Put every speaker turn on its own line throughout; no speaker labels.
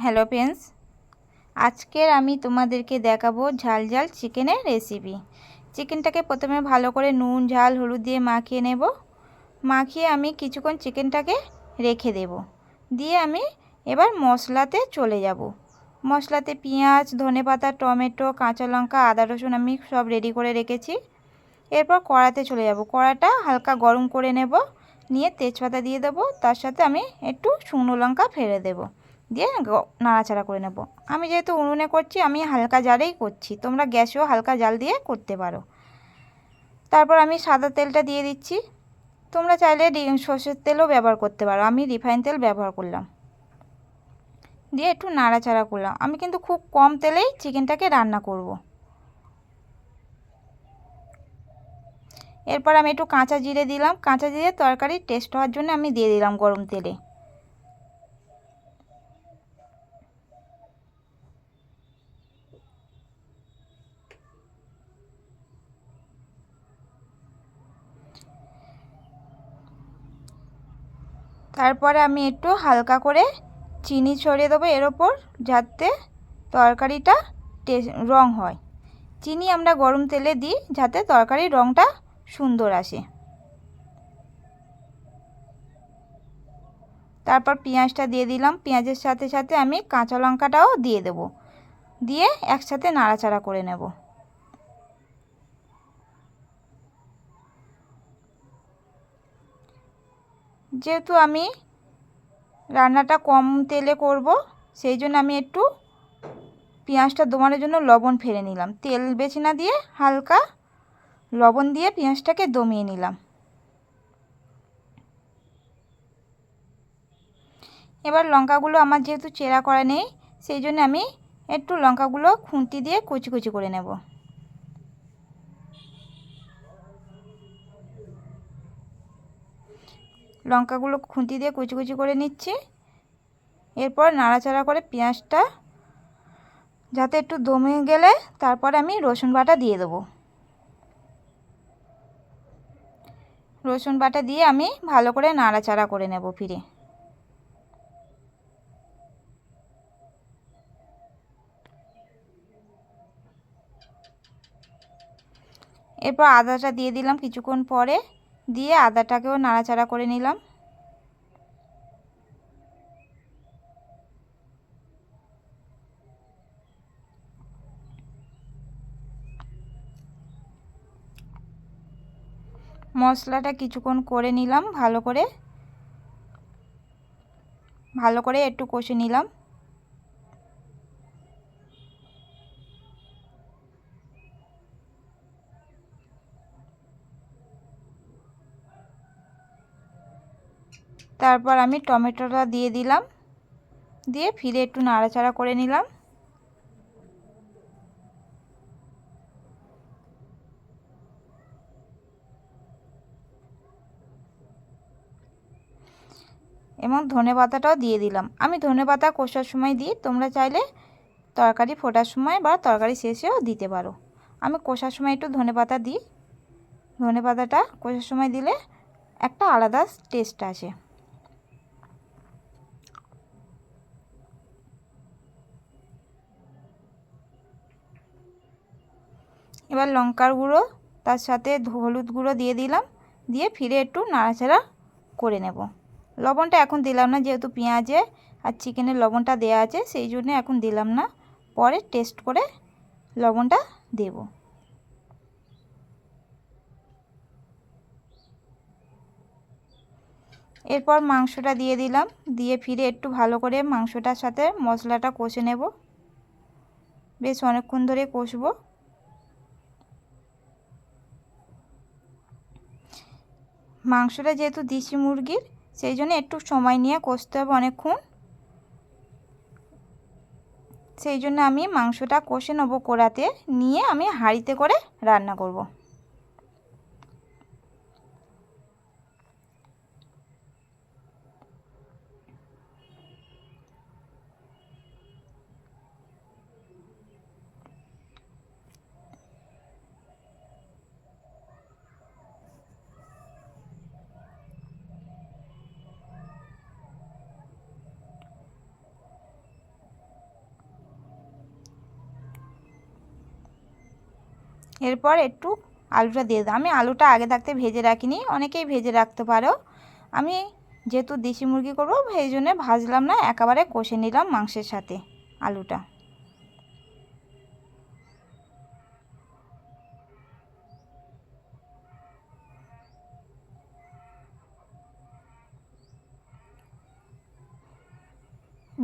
Hello friends, আজকের আমি তোমাদেরকে দেখাবো ঝাল ঝাল চিকেনের রেসিপি। চিকেনটাকে প্রথমে ভালো করে নুন ঝাল হলুদ দিয়ে মাখিয়ে নেব। মাখিয়ে আমি কিছুক্ষণ চিকেনটাকে রেখে দেব। দিয়ে আমি এবার মশলাতে চলে যাব। মশলাতে পেঁয়াজ ধনেপাতা টমেটো কাঁচা লঙ্কা আদা রসুন আমি সব রেডি করে রেখেছি। এরপর কড়াতে চলে যাব। কড়াটা হালকা গরম করে নেব। নিয়ে তেজপাতা দিয়ে দেবো। তার সাথে আমি একটু শুকনো লঙ্কা ফেলে দেবো। দিয়ে নাড়াচাড়া করে নেব। আমি যেহেতু উনুনে করছি আমি হালকা জালেই করছি, তোমরা গ্যাসেও হালকা জাল দিয়ে করতে পারো। তারপর আমি সাদা তেলটা দিয়ে দিচ্ছি। তোমরা চাইলে সর্ষের তেলও ব্যবহার করতে পারো, আমি রিফাইন তেল ব্যবহার করলাম। দিয়ে একটু নাড়াচাড়া করলাম। আমি কিন্তু খুব কম তেলেই চিকেনটাকে রান্না করব। এরপর আমি একটু কাঁচা জিরে দিলাম। কাঁচা জিরে তরকারির টেস্ট হওয়ার জন্য আমি দিয়ে দিলাম গরম তেলে। তারপরে আমি একটু হালকা করে চিনি ছড়িয়ে দেবো এর ওপর, যাতে তরকারিটা রং হয়। চিনি আমরা গরম তেলে দিই যাতে তরকারির রংটা সুন্দর আসে। তারপর পেঁয়াজটা দিয়ে দিলাম। পেঁয়াজের সাথে সাথে আমি কাঁচা লঙ্কাটাও দিয়ে দেব। দিয়ে একসাথে নাড়াচাড়া করে নেব। যেহেতু আমি রান্নাটা কম তেলে করব, সেই জন্য আমি একটু পেঁয়াজটা দমানোর জন্য লবণ ফেলে নিলাম। তেল বেশি না দিয়ে হালকা লবণ দিয়ে পেঁয়াজটাকে দমিয়ে নিলাম। এবার লঙ্কাগুলো আমার যেহেতু চেরা করা নেই, সেই জন্য আমি একটু লঙ্কাগুলো খুন্তি দিয়ে কুচি কুচি করে নেব। লঙ্কাগুলো খুন্তি দিয়ে কুচি কুচি করে নিচ্ছি। এরপর নাড়াচাড়া করে পেঁয়াজটা যাতে একটু দমে গেলে তারপর আমি রসুন বাটা দিয়ে দেবো। রসুন বাটা দিয়ে আমি ভালো করে নাড়াচাড়া করে নেব ফিরে। এরপর আদাটা দিয়ে দিলাম কিছুক্ষণ পরে। দিয়ে আদাটাকেও নাড়াচাড়া করে নিলাম। মশলাটা কিছুক্ষণ করে নিলাম, ভালো করে একটু কষে নিলাম। তারপর আমি টমেটোটা দিয়ে দিলাম। দিয়ে ফিরে একটু নাড়াচাড়া করে নিলাম। এবং ধনেপাতাটাও দিয়ে দিলাম। আমি ধনেপাতা কষার সময় দিই, তোমরা চাইলে তরকারি ফোটার সময় বা তরকারি শেষেও দিতে পারো। আমি কষার সময় একটু ধনেপাতা দিই। ধনেপাতাটা কষার সময় দিলে একটা আলাদা টেস্ট আসে। এবার লঙ্কার গুঁড়ো তার সাথে হলুদ গুঁড়ো দিয়ে দিলাম। দিয়ে ফিরে একটু নাড়াচাড়া করে নেব। লবণটা এখন দিলাম না, যেহেতু পেঁয়াজে আর চিকেনের লবণটা দেওয়া আছে, সেই জন্য এখন দিলাম না। পরে টেস্ট করে লবণটা দেব। এরপর মাংসটা দিয়ে দিলাম। দিয়ে ফিরে একটু ভালো করে মাংসটার সাথে মশলাটা কষে নেব। বেশ অনেকক্ষণ ধরে কষবো। মাংসটা যেহেতু দেশি মুরগির, সেই জন্য একটু সময় নিয়ে কষতে হবে অনেকক্ষণ। সেই জন্য আমি মাংসটা কষে নেব কড়াতে, নিয়ে আমি হাঁড়িতে করে রান্না করব। এরপর একটু আলুটা দিয়ে দাও। আমি আলুটা আগে থাকতে ভেজে রাখিনি, অনেকেই ভেজে রাখতে পারো। আমি যেহেতু দেশি মুরগি করব সেই জন্য ভাজলাম না, একেবারে কষে নিলাম মাংসের সাথে আলুটা।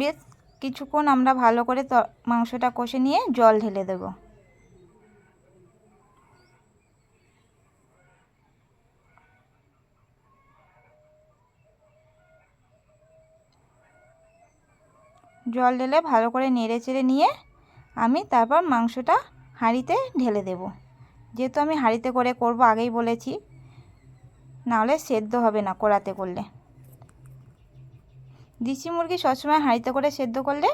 বেশ কিছুক্ষণ আমরা ভালো করে মাংসটা কষে নিয়ে জল ঢেলে দেব। জল ঢেলে ভালো করে নেড়ে চেড়ে নিয়ে আমি তারপর মাংসটা হাঁড়িতে ঢেলে দেব। যেহেতু আমি হাঁড়িতে করে করব আগেই বলেছি, নাহলে সেদ্ধ হবে না কড়াতে করলে। দেশি মুরগি সবসময় হাঁড়িতে করে সেদ্ধ করলে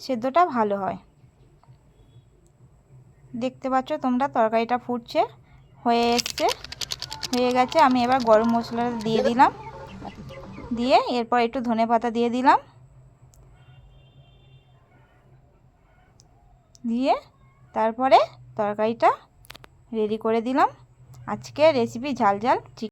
সেদ্ধটা ভালো হয়। দেখতে পাচ্ছ তোমরা তরকারিটা ফুটছে, হয়ে গেছে। আমি এবার গরম মশলাটা দিয়ে দিলাম, দিয়ে এরপর একটু ধনেপাতা দিয়ে দিলাম, দিয়ে তারপরে তরকারিটা রেডি করে দিলাম। আজকে রেসিপি ঝাল ঝাল চিকেন।